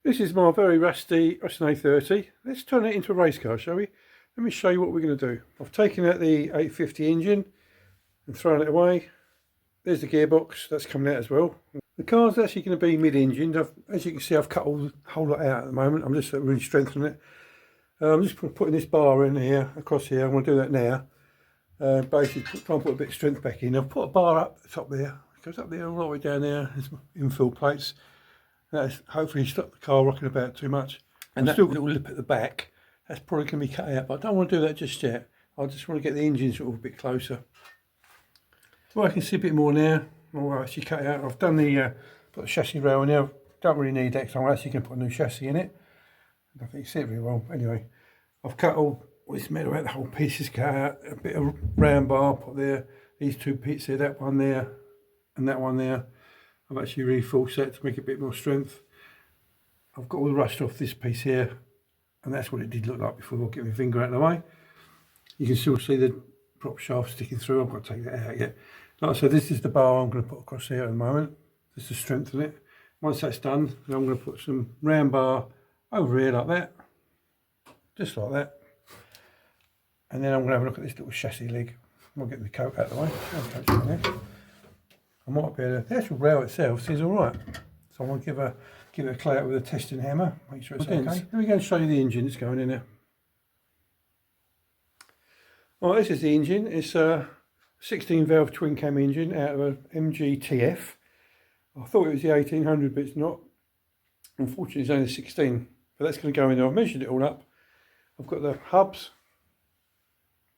This is my very rusty Austin A30. Let's turn it into a race car, shall we? Let me show you what we're going to do. I've taken out the 850 engine and thrown it away. There's the gearbox, that's coming out as well. The car's actually going to be mid-engined. As you can see, I've cut all the whole lot out at the moment. I'm just really strengthening it. I'm just putting this bar in here, across here. I'm going to do that now. Basically, try and put a bit of strength back in. I've put a bar up the top there. It goes up there all the way down there. There's infill plates. That's hopefully stop the car rocking about too much. And that still got a little lip at the back. That's probably going to be cut out, but I don't want to do that just yet. I just want to get the engine sort of a bit closer. Well, I can see a bit more now. I'll actually cut it out. I've done the put the chassis rail in there. Don't really need that because I'm actually going to put a new chassis in it. I don't think you see it very well. Anyway, I've cut all this metal out. The whole piece is cut out. A bit of round bar put there. These two bits there. That one there, and that one there. I've actually reinforced that to make a bit more strength. I've got all the rust off this piece here, and that's what it did look like before I get my finger out of the way. You can still see the prop shaft sticking through. I've got to take that out yet. Like I said, this is the bar I'm going to put across here at the moment, just to strengthen it. Once that's done, then I'm going to put some round bar over here like that, just like that. And then I'm going to have a look at this little chassis leg. I'll get the coat out of the way. I might be able to, the actual rail itself seems alright. So I'm going to give it a clear out with a testing hammer, make sure it's okay. Let me go and show you the engine that's going in there. Well, this is the engine. It's a 16 valve twin cam engine out of a MGTF. I thought it was the 1800, but it's not. Unfortunately, it's only 16, but that's going to go in there. I've measured it all up. I've got the hubs.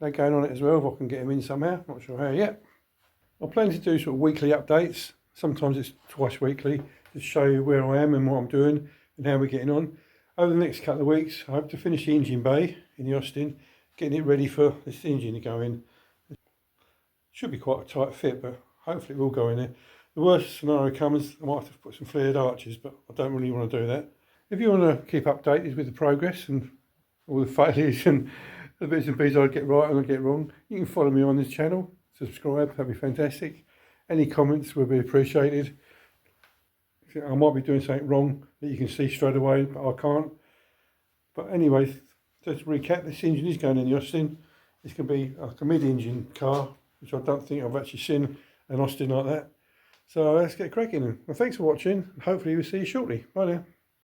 They're going on it as well, if I can get them in somehow. Not sure how yet. I plan to do sort of weekly updates. Sometimes it's twice weekly to show you where I am and what I'm doing and how we're getting on. Over the next couple of weeks, I hope to finish the engine bay in the Austin, getting it ready for this engine to go in. It should be quite a tight fit, but hopefully it will go in there. The worst scenario comes, I might have to put some flared arches, but I don't really want to do that. If you want to keep updated with the progress and all the failures and the bits and pieces I get right and I get wrong, you can follow me on this channel. Subscribe, that'd be fantastic. Any comments would be appreciated. I might be doing something wrong that you can see straight away, but I can't. But anyway, just to recap, this engine is going in the Austin. It's going to be like a mid-engine car, which I don't think I've actually seen an Austin like that. So let's get cracking. Well, thanks for watching. Hopefully we'll see you shortly. Bye now.